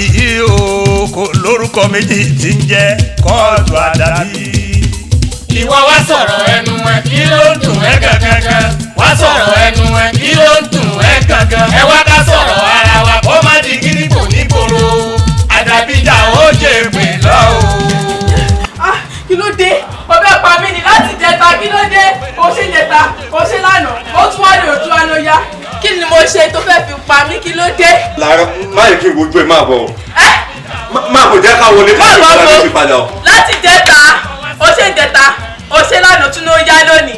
yìí o kò lórúkọ méjì tí ń jẹ́ Kootu Adabi. Ìwọ wá sọ̀rọ̀ ẹnu ẹ kí ló ń dùn ẹ́ gangan. Wá sọ̀rọ̀ ẹnu ẹ kí ló ń dùn ẹ́ gangan. Ẹ wá ká sọ̀rọ̀ ara wa kó má di gírí kò ní gbòòrò. Àdàbí jà ó jẹ pè lọ o. Kí ló dé? Ọbẹ̀ pa mí ni láti jẹta, kí ló dé? Kò ṣe jẹta, kò ṣe lánàá, ó tún wá lè ojú wa ló yá. Kí ni mo ṣe tó fẹ́ fi pa mí? Kí ló dé? Lára má yẹ kí n wojú ẹ máa bọ̀. Máa kò jẹ́ ká wọlé ká lè fi ṣe padà o. Láti jẹta, ó ṣe jẹta, ó ṣe lánàá tún ló yá lónìí.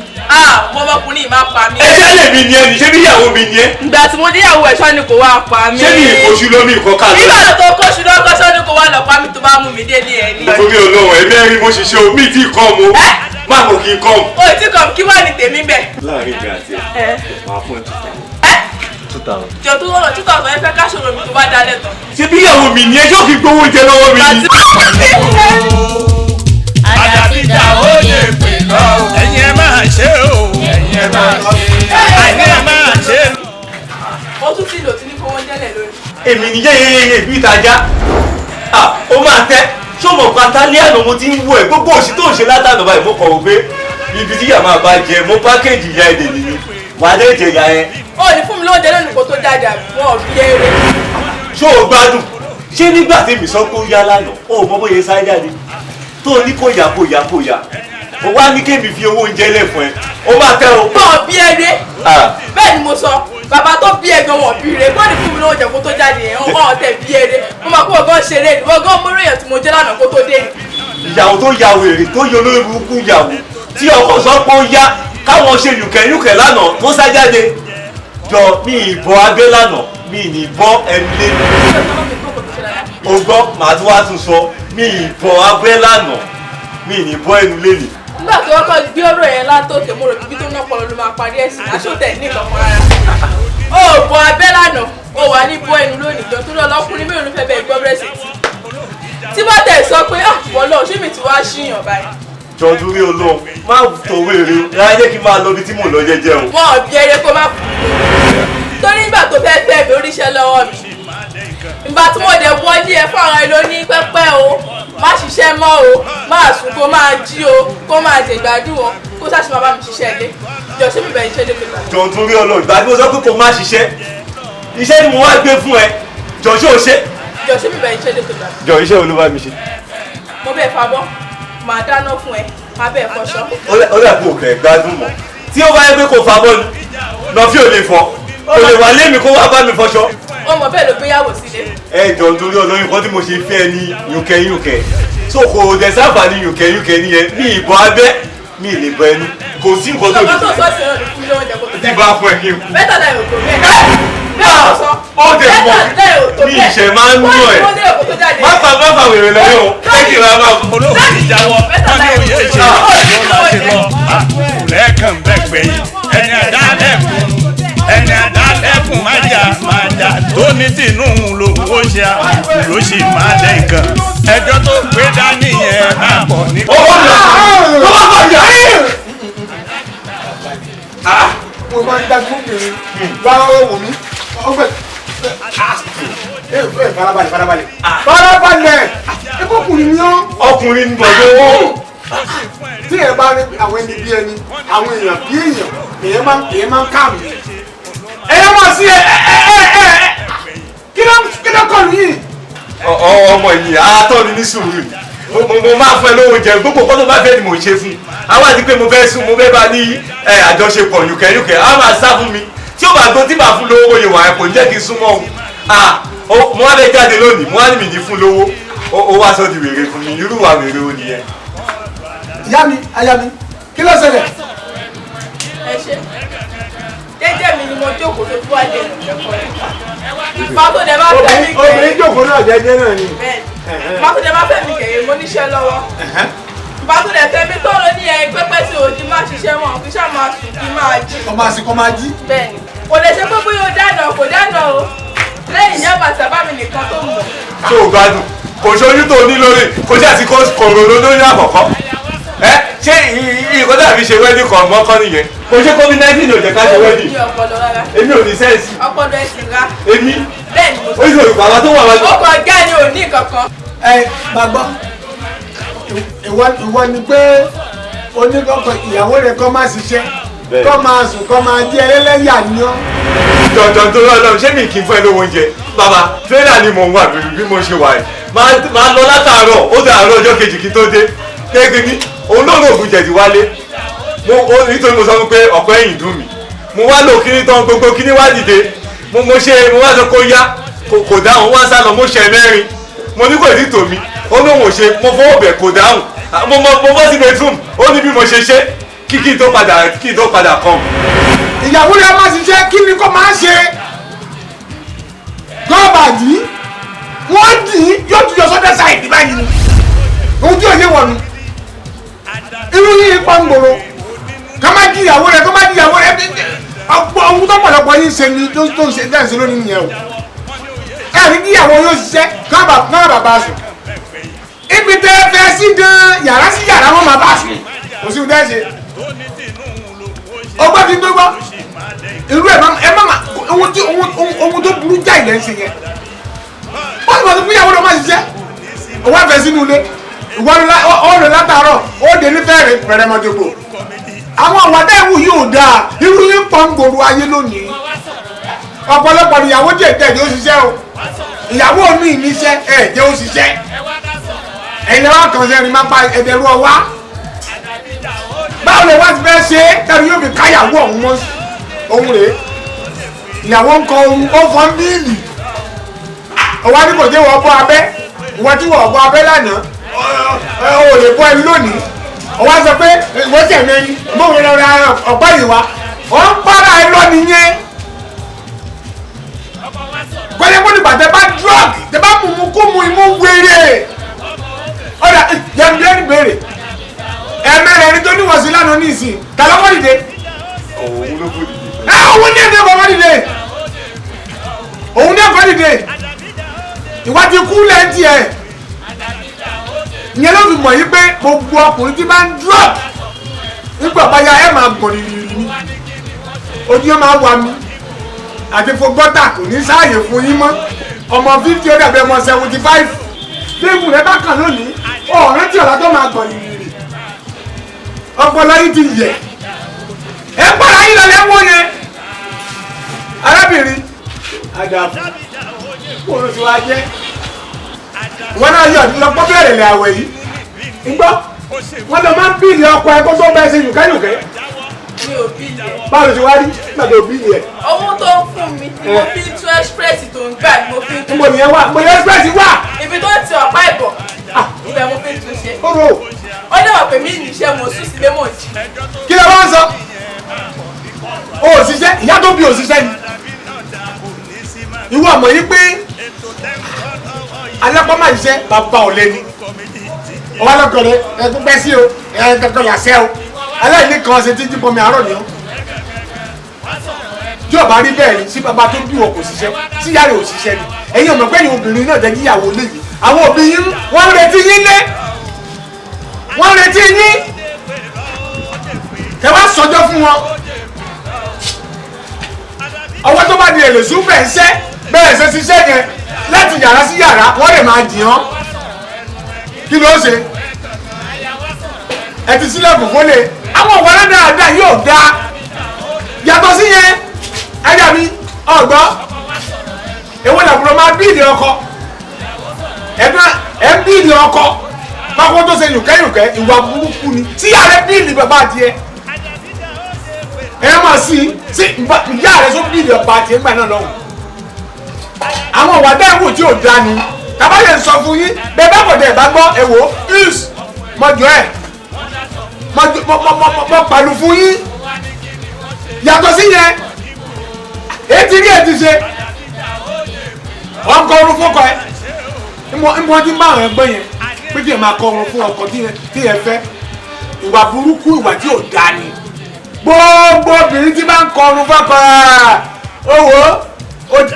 Mo ọmọkùnrin yìí máa pa mí. Ẹ̀ṣẹ̀ lè mi ni ẹni, ṣé bí ìyàwó mi ni ẹ? Ìgbà tí mo níyàwó ẹ̀ṣọ́ ni kò wá pa mí. Ṣé ní ìkóṣù lómi ìkọ́ká lọ? Nígbà tó kóṣù lọ́kọ́ ṣọ́ ni kò wá lọ pa mí tó bá mú mi délé ẹ̀ ní. Torí olóhùn ẹ̀mí ẹ̀rí mo ṣiṣẹ́ omi tí kọ́ mo. Má kò kí n kọ́. O ti kọ̀ kí wà ní tèmi bẹ̀. Láàárín ìgbà àti ẹ̀ máa fún ẹ 2,000. Jọ tó lọ́rọ̀ 2,000 ẹ fẹ́ ká ṣòro mi tó bá dálẹ̀ tán. Ṣé bí ìyàwó mi ni ẹ yóò fi gbowó oúnjẹ lọ́wọ́ mi ni? Àdàbí jà ó jẹ pè lọ o. ẹ̀yin ẹ máa ṣe o. Ẹ̀yin ẹ máa ṣe. àìní ẹ máa ṣe. Ó tún ti lò tí ní fowó jẹ́lẹ̀ lórí. Èmi ni yéyéyé bí ìtajà. Ó máa tẹ́. Ṣọ́mọ̀ pátálíànù mo ti ń wú ẹ̀ gbogbo òṣì tó ń ṣe látànà báyìí mo kọ̀ wò pé ibi tí ìyá máa bá jẹ mo pákéjì ìyá èdè nìyí. Wà á lè jẹ ìyá yẹn. Ó ní fún mi lóúnjẹ lónìí kó tó jáde àbí wọn ò bí eré. Ṣó o gbádùn? Ṣé nígbà tí mi sọ pé ó yá lánàá ó mọ bóyá sáré jáde? Tó o ní kó yá kó yá kó yá. Mo wá ní kémi fi owó oúnjẹ lẹ̀ fún ẹ. Ó máa tẹ́ o. Wọn ò bí eré. Bẹ́ẹ̀ ni mo sọ. Bàbá tó bí ẹ̀gbọ́n wọn bí eré. Bọ́ọ̀lù fún mi lóúnjẹ kó tó jáde yẹn. Wọ́n ọ̀tẹ̀ bí eré. Mo máa kó ọgọ́ ṣeré ni. Ọgọ́ mọ́rọ̀ èèyàn tí mo jẹ́ lánàá kó tó dé ni. Ìyàwó tó ya wèrè tó yọ lórí burúkú ìyàwó tí ọkọ sọ pé ó yá káwọn ṣe yùkẹ̀yùkẹ̀ lánàá tó sá jáde. Jọ mi ìbọn abẹ́ lánàá mi ìbọn ẹnu lé mi. O gbọ́ màá tún wá tún sọ mi ìbọn abẹ́ lánàá mi ìbọn ẹnu lé mi. Nígbà tó kọ́kọ́ gbé ọ̀rọ̀ yẹn látòkè mo rò bíbí tó ná pọ̀ ló máa parí ẹ̀sìn aṣọ́tẹ̀ ní ìkọ̀kan ara. Ó bọ abẹ́ lánàá, ó wà ní bọ́ ẹnu lónìí jọ tó lọ lọ́kùnrin mélòó ló fẹ́ bẹ́ẹ̀ gbọ́ bẹ́ẹ̀ sí ti. Tí wọ́n tẹ̀ sọ pé wọ́lọ́ ṣé mi ti wá ṣíyàn báyìí. Jọ̀dún rí olóhùn má tó wéèrè ráyé jẹ́ kí n máa lọ ibi tí mò ń lọ jẹ́jẹ́ o. Wọn ò bí eré kó má fún mi. Torí nígbà tó fẹ́ fẹ́ mi oríṣẹ́ lọ́wọ́ mi. Ìgbà tí mo dẹ̀ wọlé ẹ fún àwọn èlò ní pẹ́pẹ́ o, má ṣiṣẹ́ mọ́ o, máa sùn kó máa jí o, kó máa jẹ ìgbádùn o, kó sáà ṣe máa bá mi ṣiṣẹ́ ilé. Jọ ṣé mi bẹ̀rẹ̀ iṣẹ́ ilé pẹ̀lú. Jọ̀dún rí olóhùn ìgbà tí mo sọ pé kò má ṣiṣẹ́ iṣẹ́ ni mo wá gbé fún ẹ jọ ṣé o ṣe. Jọ ṣé mi bẹ̀rẹ̀ iṣẹ́ ilé pẹ̀lú. Jọ iṣẹ́ wo ló bá mi ṣe. Mo bẹ̀ fabọ́, màá dáná fún ẹ, má bẹ̀ fọṣọ. Ó dà kó kẹ̀ gbádùn mọ́ tí ó bá yẹ pé kò fa bọ́ọ̀lù lọ fi ò lè fọ o lè wà lémi kó wá bá mi fọṣọ. Ọmọ bẹ́ẹ̀ ló gbéyàwó sílé. Ẹ jọ nítorí olóyún kan tí mo ṣe fẹ́ ní yùnkẹ́yùnkẹ́ so kò dẹ̀ sábà ní yùnkẹ́yùnkẹ́ nìyẹn mi ìbọn abẹ́ mi ì lè bọ ẹnu kò sí nǹkan tó Ṣọ̀kan tó sọ sí ọ̀rọ̀ fún mi lóúnjẹ kó tó tí bá fún ẹ kí n kú. bẹ́tà náà yóò tó bẹ́ẹ̀. Bẹ́ẹ̀ ló sọ. Ó dẹ̀ mọ̀ Bẹ́tà náà yóò tó ní bẹ́ẹ̀. ìṣẹ̀ máa ń nú ẹ̀. Wọ́n ní èkó tó jáde. má fa wèrè lẹ́yìn o kéèkì rà máa fún. olóhùn ìjáwọ́ wọ́n ní òye ṣe lọ́ọ́ ti lọ. lẹ́ẹ̀kan bẹ́ẹ̀ gbẹ̀yìn ẹni àdá lẹ́kùn ẹni àdá lẹ́kùn máa jà tó ní tìǹú lówó ṣe ló sì máa dẹ nǹkan ẹjọ́ tó gbé dání yẹn máa bọ̀ ní. owó lọ tó bá bọ̀ jà. mo máa ń dájú obìnrin wá wò mí ọgbẹ farabalẹ̀ ẹkọ ọkùnrin ni ó. ọkùnrin ń bọ̀ lówó. tí ẹ bá rí àwọn ẹni bí ẹni àwọn èèyàn bí èèyàn èèyàn máa ń káàmù. ẹ̀yẹ́ máa sí kí ló kọlù yìí. ọmọ yìí àtọ́ ni ní sùúrù mo máa fún ẹ lówó jẹ gbogbo kọ́ tó bá fẹ́ ni mo ṣe fún àwọn àti pé mo fẹ́ sùn mo fẹ́ bá ní àjọṣepọ̀ yùkẹ́yùkẹ́ á máa sá fún mi tí ó bá gbọ́ tí màá fún lówó oyè wà ẹ̀ kò ní jẹ́ kí n súnmọ́ òun mo wá lè jáde lónìí mo wá ní mi ní fún lówó ó wá sọ di wèrè fún mi irú wa wèrè ó nìyẹn. ìyá mi aya mi kí ló ṣẹlẹ̀. Ẹ ṣe jẹ́jẹ́ mi ni mo jókòó tó fún àjẹ ìjọkọ̀ rẹ̀. Ìfà tó dẹ̀ bá fẹ́ mi kẹ̀yìn. obìnrin jókòó náà jẹ́jẹ́ náà ni. Bẹ́ẹ̀ni, ìfà tó dẹ̀ bá fẹ́ mi kẹ̀yìn mo níṣẹ́ lọ́wọ́. Ìfà tó dẹ̀ fẹ́ mi tó ló ní ẹyin pẹ́pẹ́ tí òdi máa ṣiṣẹ́ mọ́ kí ṣáà máa sùn kí máa jí. ọmọ àsìkò máa jí. Bẹ́ẹ̀ni, kò lè ṣe pé bóyá o dáná kò dáná o. Lẹ́yìn ìyá bàtà bá mi nìkan tó mọ̀. tó o gbádùn kò ṣojú tó o ní lórí kò sí àti kòròdó lórí àkọ́kọ́ ṣé ìkọ́ dàbí ṣe wedding kan mọ́kọ́ nìyẹn kò ṣe COVID-19 ò jẹ́ ká ṣe wedding Ọpọlọ rárá. èmi ò ní sẹ́ẹ̀sì Ọpọlọ ẹ̀sìn rá. èmi Bẹ́ẹ̀ni mo sọ. ó sì bàbá tó wà wájú. Ọkọ̀ ọ̀gá ni ò kan. gbàgbọ́ ìwọ ni pé oníkọ́kọ́ ìyàwó rẹ̀ kọ́ máa ṣiṣẹ́ kọ́ máa sùn kọ́ máa jẹ́ ẹlẹ́yà ni ọ́. dandan tó lọ́ọ́ ṣé mi kì í fún ẹ lówó oúnjẹ bàbá tírélà ni mò ń wà bí mo ṣe wà yìí máa lọ látàárọ̀ ó dé àárọ̀ ọjọ́ kejì kí tó dé kéèké ní òun náà lóògùn jẹ̀dí wálé nítorí mo sọ fún pé ọ̀pọ̀ ẹ̀yìn dùn mí mo wá lò kíní tán gbogbo kíní wá dìde mo wá sọ kó yá kò dáhùn wá sá lọ mo ṣe mẹ́rin mo ní kò tí tò mí ó lóun ò ṣe mo fọwọ́ bẹ̀ kò dáhùn mo bọ́ sí bedroom ó ní bí mo ṣe ṣe kí n tó padà kàn. ìyàwó rẹ̀ máa ṣiṣẹ́ kí ni kò máa ṣe gọ́ọ̀bàdì wọ́n dì í yóò tún yọ sọ́dọ̀ sáìdì báyìí ni ohun tí ò yé wọ̀nù irú yìí pa ń gbòòrò ká má di ìyàwó rẹ̀ ọgbọ́n ohun tó pọ̀lọpọ̀ yìí ṣe ni tó ń ṣe dáìsí lónìí nìyẹn o ẹ̀rí kí ìyàwó yóò ṣiṣẹ́ ká bàbá sùn ibi tẹ́ fẹ́ sí gan yàrá sí yàrá wọn máa bá sùn kò sí ohun ṣe ọgbọ́n ti tó gbọ́ irú ẹ má ohun tó burú jáì lẹ́ ń ṣe yẹn wọ́n ti mọ̀ sí fún ìyàwó rẹ̀ máa ṣiṣẹ́ òun àfẹ́ sínú ilé ọ̀rọ̀ látàárọ̀ ó dé ní fẹ́ẹ̀rẹ̀ pẹ̀rẹ̀mọ̀dégbò àwọn àwàdà ìwù yóò dáa irú yín pọ̀ ń gbòòrò ayé lónìí ọ̀pọ̀lọpọ̀ ìyàwó jẹ́ ìtẹ̀jẹ́ ó ṣiṣẹ́ o ìyàwó mi níṣẹ́ ẹ̀jẹ̀ ó ṣiṣẹ́ ẹ̀yìn wa kàn sẹ́rin máa pa ẹ̀dẹ̀rú ọwá báwo lè wá ti fẹ́ ṣe é tẹ̀lé yóò fi káyàwó ọ̀hún mọ́ ohun rèé ìyàwó ń kọ ohun ó fọ́n bíìlì ọwọ́ ní kò dé wọ́n bọ́ abẹ́ ìwọ́n tí wọ́n bọ́ abẹ́ lánàá o lè bọ́ ẹni lónìí ọwọ́ sọ pé ìwọ́n tẹ̀ mẹ́rin mọ́wé lọ ra ọ̀pá ìwà ọ̀ ń para ẹ lọ nìyẹn gbọ́dọ̀ nígbà tẹ bá drug tẹ bá mú kó mu imú wéré ọ̀dà yẹmúlẹ́rì béèrè ẹ̀mẹ́rẹ̀ ẹni tó níwọ̀sí lánàá ní ìsìn tàlọ́kọ́ dìde òun ló kó dìde. òun ní ẹ̀dẹ́ kọ́ dìde òun ní ẹ̀kọ́ dìde ìwà ti kú lẹ́ǹtì ẹ̀ ìyẹn ló fi mọ̀ yí pé gbogbo ọkùnrin tí bá ń drop nígbà báyà ẹ̀ máa gbọ̀n rìrì ní ojú ẹ̀ máa wà mí àti fún gọ́tà kò ní sáàyè fún yín mọ́ ọmọ 50 ó dàbí ọmọ 75 léèmù rẹ bá kàn lónìí ọ̀rẹ́ tí ọ̀la tó máa gbọ̀n rìrì ọpọlọ yìí ti yẹ ẹ gbọ́dọ̀ yín lọ lẹ́wọ́ yẹn arábìnrin àdàbò kó o ti wá jẹ́ wọn náà yọ lọ́pọ̀ bẹ̀rẹ̀ lẹ̀ àwẹ̀ yìí ńgbọ́ wọn lọ máa ń bíìlì ọkọ ẹ kó tó bẹ́ẹ̀ ṣe yùkẹ́yùkẹ́ mi ò bí yẹ. báwo ti wá rí gbàdé òbí yẹ. owó tó ń fún mi ni mo fi tún express tó ń gbà ni mo fi tún. mo nìyẹn wà mo ní express wà. ibi tó ti ọ̀pá ìbọ̀ ibẹ̀ mo fi tún ṣe. ó rò. ó lè wà pé mí níṣẹ́ mo sùn sílé mò ń jí. kí ló wá ń sọ. o ò ṣiṣẹ́ ìyá tó bí ò ṣiṣẹ́ ni. ìwọ àmọ̀ yìí pé alápá máa ṣiṣẹ́ bàbá ò lé ní. ọwọ́ alọ́kọ̀ọ́rẹ́ ẹ tó pẹ́ sí o ẹ kankan yàṣẹ́ o aláìní kan ṣe títí bọmi àárọ̀ ni ó tí ọba rí bẹ́ẹ̀ ni sí bàbá tó bí wọn kò ṣiṣẹ́ sí yàrá ò ṣiṣẹ́ ni ẹ̀yin ọmọ pẹ́yìn obìnrin náà jẹ́ níyàwó léyìí àwọn òbí yín wọ́n ń retí yín lé wọ́n ń retí yín kẹ wá sọjọ́ fún wọn ọwọ́ tó bá di èlò sùn bẹ́ẹ̀ ṣẹ́ bẹ́ẹ̀ ṣe ṣiṣẹ́ yẹn láti yàrá sí yàrá wọ́n lè máa dì hàn kí ló ṣe ẹ ti sílẹ̀ kò fólè àwọn ọ̀wọ́rẹ́ dáadáa yóò dá yàtọ̀ sí yẹn ẹ̀yà mi ọ̀gbọ́n èwo làbúrò máa bíìlì ọkọ ẹ̀ ń bíìlì ọkọ pápá tó ṣe yùkẹ́yùkẹ́ ìwà burúkú ni tí yàrá bíìlì bàbá tiẹ̀ ẹ máa sí ìyá rẹ tó bíìlì ọba tiẹ̀ ńgbà náà lọ́wọ́ àwọn ọ̀wà dáhùn tí ò dá ni kábàyè ń sọ fún yín bẹ́ẹ̀ bá kọ̀dẹ̀ bá gbọ́ ẹ wò is mọ́jọ́ ẹ̀ mọ pàlù fún yín yàtọ̀ sí yẹn etí rí ètí ṣe ọkọ orun fọkọ ẹ ìmọ̀ tí máa rẹ̀ gbọ́ yẹn pé kí ẹ máa kọ orun fún ọkọ tí ẹ fẹ́ ìwà burúkú ìwà tí ò dáa ni gbogbo obìnrin tí bá ń kọ orun fọkọ ẹ owó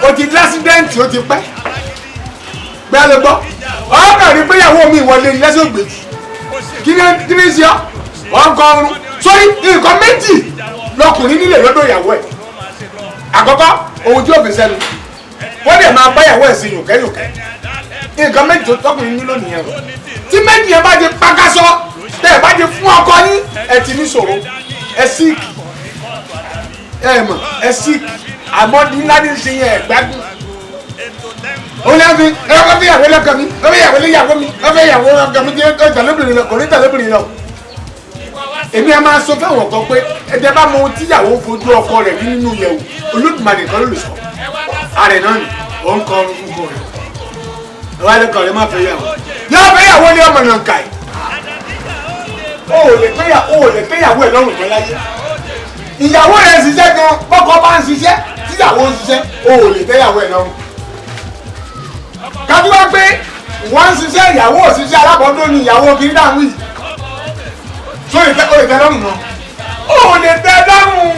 o ti lásídẹ́ǹtì o ti pẹ́ gbẹ́ ló gbọ́ ọkọ̀ rí péyàwó mi ìwọlé lẹ́sẹ̀ ògbèjì kí ni ṣe ọ́ ọkọ ọrùn sórí nǹkan méjì lọkùnrin nílé lọ́dọ̀ ìyàwó ẹ̀ àkọ́kọ́ ohun tí ó fi sẹ́nu wọ́n lè máa bá ìyàwó ẹ̀ sí yùnkẹ́yùnkẹ́ nǹkan méjì tó tọkùnrin nílò nìyẹn o tí méjì yẹn bá ti pakasọ tẹ ẹ bá ti fún ọkọ yín ẹ ti ní ṣòro ẹ síìkì ẹ mọ ẹ síìkì àmọ́ ńlá ní ṣe yẹn ẹ gbádùn. ó lé fi ẹ fẹ́ yàwó lẹ́kọ̀ọ́ mi ẹ fẹ́ yàwó lẹ́yàwó mi ẹ fẹ́ yàwó lẹ́kọ̀ọ́ mi tí ó tẹ̀lébìnrin lọ kò ní tẹ̀lébìnrin lọ. èmi a máa sọ fáwọn kan pé ẹ̀jẹ̀ bá mọ ohun tíyàwó fojú ọkọ rẹ̀ nínú yẹ̀wò Olódùmarè kan ló lè sọ ààrẹ náà ni ó ń kọ ọrùn fún kọ rẹ̀ ìwà lẹ́kọ̀ọ́ rẹ̀ má fẹ́ yàwó yóò fẹ́ yàwó ní ọmọ náà kà ẹ̀ o ò lè fẹ́ yàwó ẹ̀ lọ́rùn kan láyé ìyàwó rẹ̀ ń ṣiṣẹ́ gan bọ́kọ bá ń ṣiṣẹ́ tíyàwó ń ṣiṣẹ́ o ò lè fẹ́ yàwó ẹ̀ lọ́rùn kájú wá pé wọ́n ń ṣiṣẹ́ ìyàwó òṣìṣẹ́ alábọ́dún ni ìyàwó kiri dáhùn yìí so o lè tẹ́ lọ́rùn náà o lè tẹ́ lọ́rùn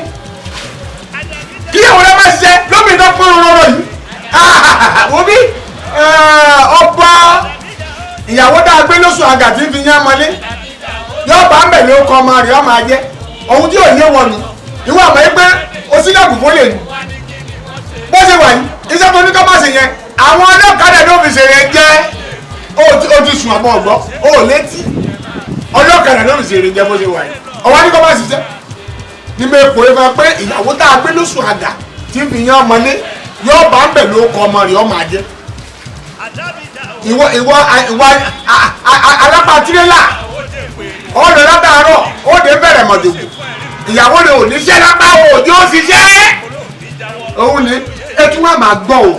kí ìyàwó rẹ̀ má ṣiṣẹ́ lómìnira fún ọ̀rọ̀ yìí òbí ọba ìyàwó tá a gbé lóṣù àgà tí ń fi yán mọ́lé yóò bá ń bẹ̀ ló kọ́ ọmọ rẹ̀ ọmọ ajẹ́ ohun tí ò yé wọnù ìwọ àmọ́ yìí pé o sílẹ̀kùn fún lè nù bó ṣe wà yìí iṣẹ́ tó ní ká má ṣe yẹn àwọn ọlọ́kadà ló fi ṣe yẹn jẹ́ o ti sùn àbọ̀ ọ̀gbọ́ o ò létí ọlọ́kadà ló fi ṣe yẹn jẹ́ bó ṣe wà yìí ọwọ́ ní kó má ṣiṣẹ́ ní mo èkó yẹn fẹ́ pé ìyàwó tá a gbé lóṣù àgà tí ń fi yán mọ́lé yóò bá ń bẹ̀ ló kọ́ ọmọ rẹ̀ ọmọ ajẹ́ ìwọ alápá tirẹ́là ọ̀dọ̀ látàárọ̀ ó dé bẹ̀rẹ̀ mọ̀dògùn ìyàwó rẹ̀ ò ní ṣẹ́ lápá òjò ṣiṣẹ́ òun ni ẹtú wa máa gbọ́ o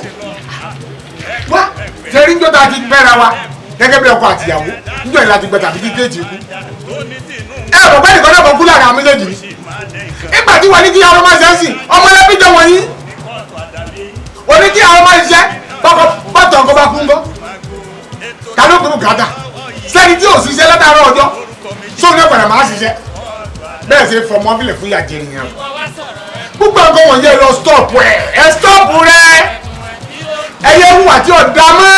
wá tẹ̀rí njọ́ tá a ti bẹ́ra wa gẹ́gẹ́ bí ọkọ àtìyàwó njọ́ yìí láti gbẹ tàbí kí kéèjì kú ẹ ò bọ̀ nìkan náà kọ́ kú lára àwọn méjèèjì ni ìgbà tí wọ́n ní kí àwọn máa ṣe é sìn ọmọ ẹlẹ́bí jọ wọ̀nyí òní kí àwọn máa ṣiṣẹ́ bọ́tọ̀ nǹkan bá kú ńkọ́ káló kúrú gàdá sẹ́ni tí ò ṣiṣẹ́ látàárọ̀ ọjọ́ sóun ní ọ̀pẹ̀rẹ̀ máa ṣiṣẹ́ bẹ́ẹ̀ ṣe fọmọ bílẹ̀ fún yàjẹ́ nìyẹn gbogbo nǹkan wọ̀nyẹn lọ stop ẹ̀ stop rẹ̀ ẹ̀yẹ hùwà tí ò dá mọ́.